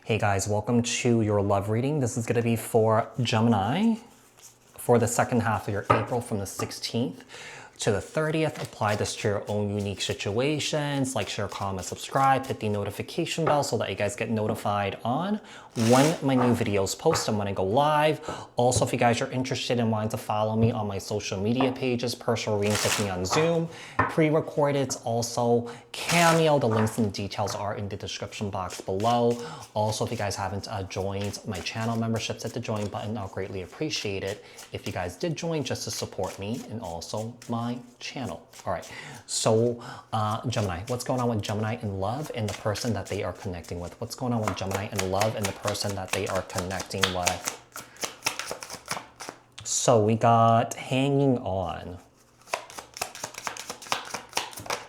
Hey guys, welcome to your love reading. This is going to be for Gemini for the second half of your April from the 16th to the 30th. Apply this to your own unique situations. Like, share, comment, subscribe, hit the notification bell so that you guys get notified on when my new videos post and when I go live. Also, if you guys are interested in wanting to follow me on my social media pages, personal readings with me on Zoom, pre-recorded, also Cameo. The links and details are in the description box below. Also, if you guys haven't joined my channel memberships, hit the join button. I'll greatly appreciate it if you guys did join just to support me and also my channel. All right, so Gemini, what's going on with Gemini in love and the person that they are connecting with? What's going on with Gemini in love and the person that they are connecting with? So we got hanging on.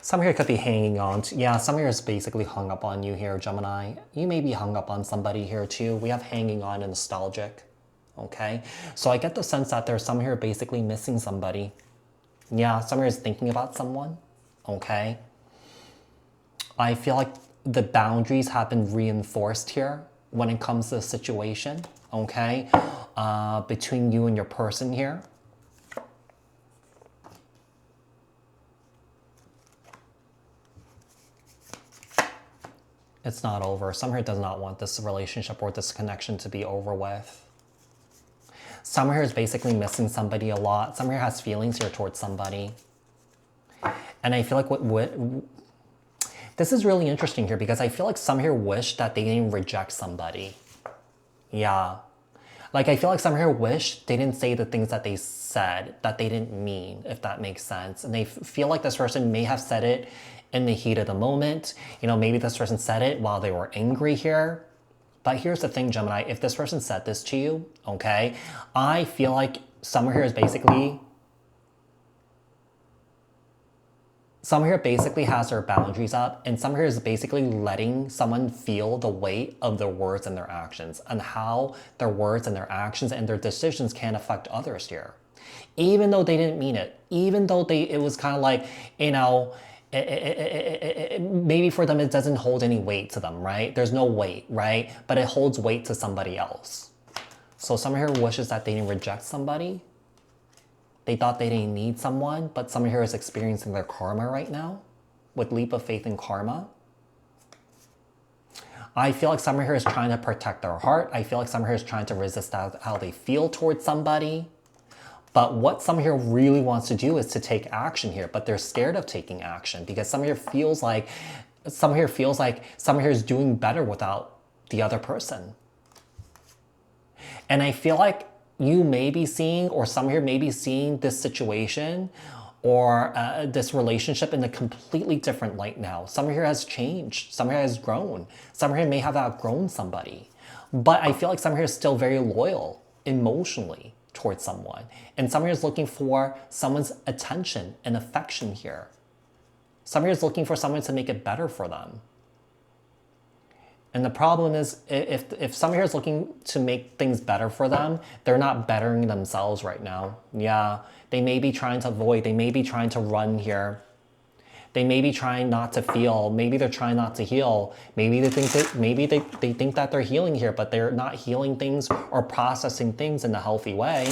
Some here could be hanging on to, yeah, some here is basically hung up on you here, Gemini. You may be hung up on somebody here too. We have hanging on and nostalgic, okay? So I get the sense that there's some here basically missing somebody. Yeah, some here is thinking about someone, okay? I feel like the boundaries have been reinforced here when it comes to the situation, okay? Between you and your person here. It's not over. Some here does not want this relationship or this connection to be over with. Some here is basically missing somebody a lot. Some here has feelings here towards somebody. And I feel like this is really interesting here because I feel like some here wish that they didn't reject somebody. Yeah. Like I feel like some here wish they didn't say the things that they said, that they didn't mean, if that makes sense. And they feel like this person may have said it in the heat of the moment. You know, maybe this person said it while they were angry here. But here's the thing, Gemini, if this person said this to you, okay, I feel like someone here is basically, someone here basically has their boundaries up, and someone here is basically letting someone feel the weight of their words and their actions and how their words and their actions and their decisions can affect others here. Even though they didn't mean it, even though it was kind of like, you know, maybe for them it doesn't hold any weight to them, right? There's no weight, right? But it holds weight to somebody else. So someone here wishes that they didn't reject somebody. They thought they didn't need someone, but someone here is experiencing their karma right now with leap of faith in karma. I feel like someone here is trying to protect their heart. I feel like someone here is trying to resist how they feel towards somebody. But what someone here really wants to do is to take action here, but they're scared of taking action because someone here feels like someone here is doing better without the other person. And I feel like you may be seeing, or someone here may be seeing this situation or this relationship in a completely different light now. Someone here has changed. Someone here has grown. Someone here may have outgrown somebody. But I feel like someone here is still very loyal emotionally towards someone. And someone here is looking for someone's attention and affection here. Someone here is looking for someone to make it better for them. And the problem is, if someone here is looking to make things better for them, they're not bettering themselves right now. Yeah, they may be trying to avoid, they may be trying to run here. They may be trying not to feel, maybe they're trying not to heal. Maybe they think that they're healing here, but they're not healing things or processing things in a healthy way.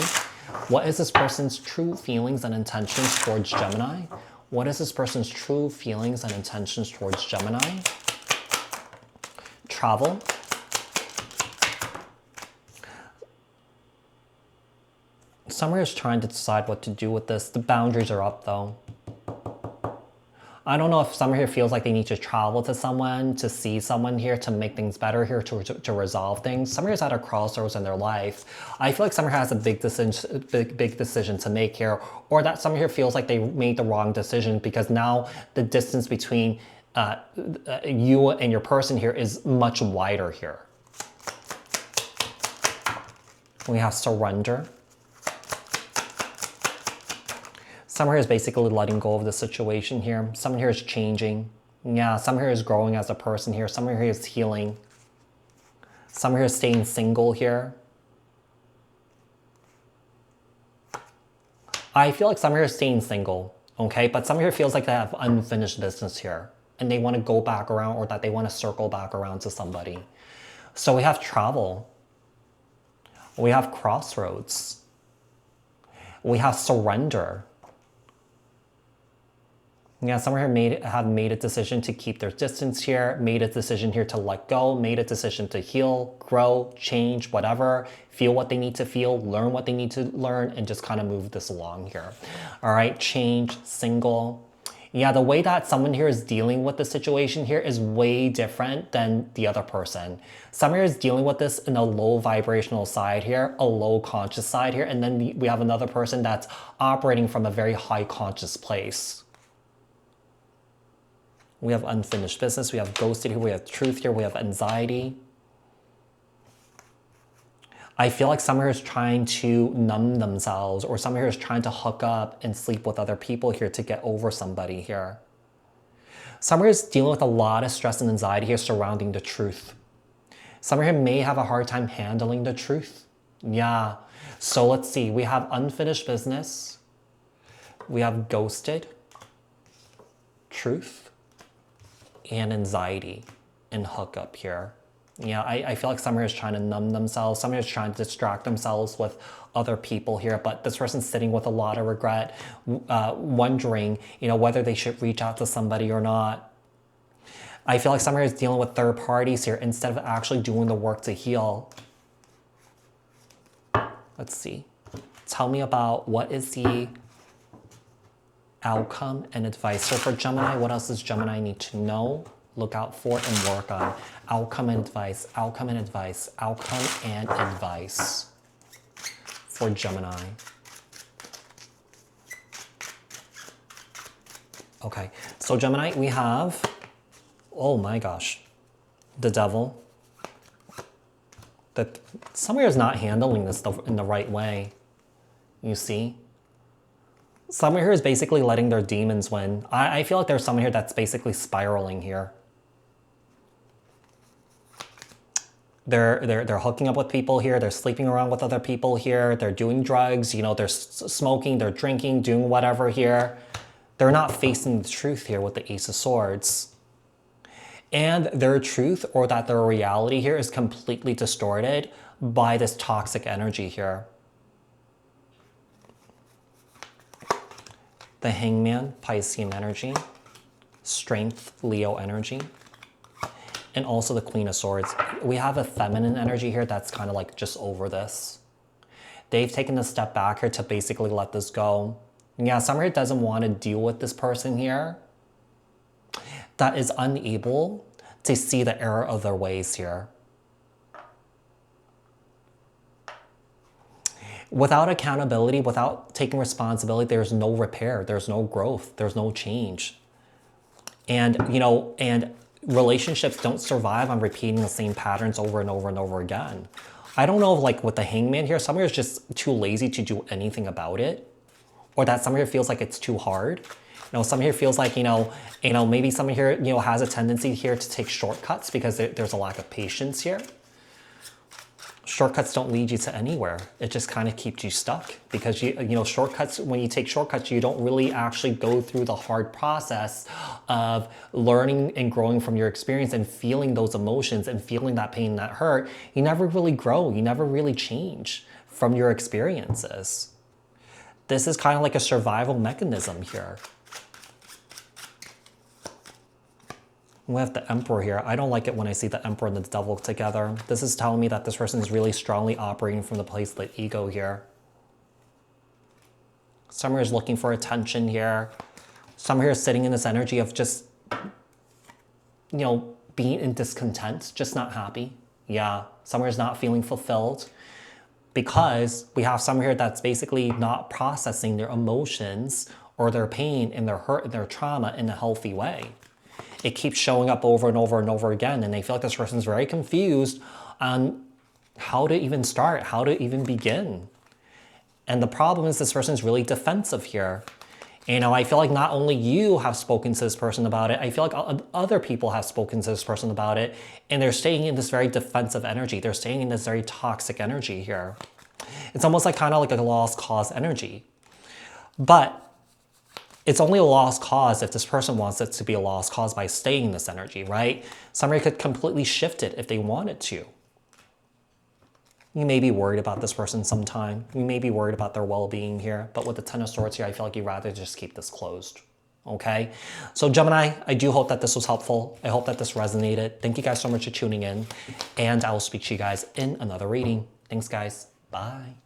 What is this person's true feelings and intentions towards Gemini? What is this person's true feelings and intentions towards Gemini? Travel. Someone is trying to decide what to do with this. The boundaries are up though. I don't know if someone here feels like they need to travel to someone, to see someone here, to make things better here, to resolve things. Someone here's at a crossroads in their life. I feel like someone here has a big decision to make here, or that someone here feels like they made the wrong decision because now the distance between you and your person here is much wider here. We have surrender. Someone here is basically letting go of the situation here. Someone here is changing. Yeah, someone here is growing as a person here. Someone here is healing. Someone here is staying single here. I feel like someone here is staying single, okay? But someone here feels like they have unfinished business here and they want to go back around, or that they want to circle back around to somebody. So we have travel. We have crossroads. We have surrender. Yeah, someone here have made a decision to keep their distance here, made a decision here to let go, made a decision to heal, grow, change, whatever, feel what they need to feel, learn what they need to learn, and just kind of move this along here. All right, change, single. Yeah, the way that someone here is dealing with the situation here is way different than the other person. Someone here is dealing with this in a low vibrational side here, a low conscious side here, and then we have another person that's operating from a very high conscious place. We have unfinished business, we have ghosted here, we have truth here, we have anxiety. I feel like someone here is trying to numb themselves, or someone here is trying to hook up and sleep with other people here to get over somebody here. Someone here is dealing with a lot of stress and anxiety here surrounding the truth. Someone here may have a hard time handling the truth. Yeah, so let's see, we have unfinished business, we have ghosted, truth, and anxiety and hookup here. Yeah, I feel like someone here is trying to numb themselves. Someone here is trying to distract themselves with other people here, but this person's sitting with a lot of regret, wondering, whether they should reach out to somebody or not. I feel like someone here is dealing with third parties here instead of actually doing the work to heal. Let's see. Tell me about what is the outcome and advice here for Gemini. What else does Gemini need to know, look out for, and work on? Outcome and advice, outcome and advice, outcome and advice for Gemini. Okay, so Gemini, we have, oh my gosh, the devil. That somewhere is not handling this stuff in the right way, you see? Someone here is basically letting their demons win. I feel like there's someone here that's basically spiraling here. They're hooking up with people here. They're sleeping around with other people here. They're doing drugs. They're smoking. They're drinking, doing whatever here. They're not facing the truth here with the Ace of Swords. And their truth, or that their reality here, is completely distorted by this toxic energy here. The Hangman, Piscean energy, Strength, Leo energy, and also the Queen of Swords. We have a feminine energy here that's kind of like just over this. They've taken a step back here to basically let this go. Yeah, someone here doesn't want to deal with this person here that is unable to see the error of their ways here. Without accountability, without taking responsibility, there's no repair, there's no growth, there's no change. And, and relationships don't survive on repeating the same patterns over and over and over again. I don't know if, like, with the Hangman here, someone is just too lazy to do anything about it, or that someone here feels like it's too hard. Someone here feels like, maybe someone here, has a tendency here to take shortcuts because there's a lack of patience here. Shortcuts don't lead you to anywhere. It just kind of keeps you stuck because shortcuts, when you take shortcuts, you don't really actually go through the hard process of learning and growing from your experience and feeling those emotions and feeling that pain, that hurt. You never really grow. You never really change from your experiences. This is kind of like a survival mechanism here. We have the Emperor here. I don't like it when I see the Emperor and the Devil together. This is telling me that this person is really strongly operating from the place of the ego here. Someone is looking for attention here. Someone here is sitting in this energy of just, being in discontent, just not happy. Yeah, someone is not feeling fulfilled because we have someone here that's basically not processing their emotions or their pain and their hurt and their trauma in a healthy way. It keeps showing up over and over and over again, and they feel like this person's very confused on how to even start, how to even begin. And the problem is this person's really defensive here. I feel like not only you have spoken to this person about it, I feel like other people have spoken to this person about it, and they're staying in this very defensive energy. They're staying in this very toxic energy here. It's almost like kind of like a lost cause energy. But it's only a lost cause if this person wants it to be a lost cause by staying in this energy, right? Somebody could completely shift it if they wanted to. You may be worried about this person sometime. You may be worried about their well-being here, but with the Ten of Swords here, I feel like you'd rather just keep this closed. Okay, so Gemini, I do hope that this was helpful. I hope that this resonated. Thank you guys so much for tuning in, and I will speak to you guys in another reading. Thanks, guys. Bye.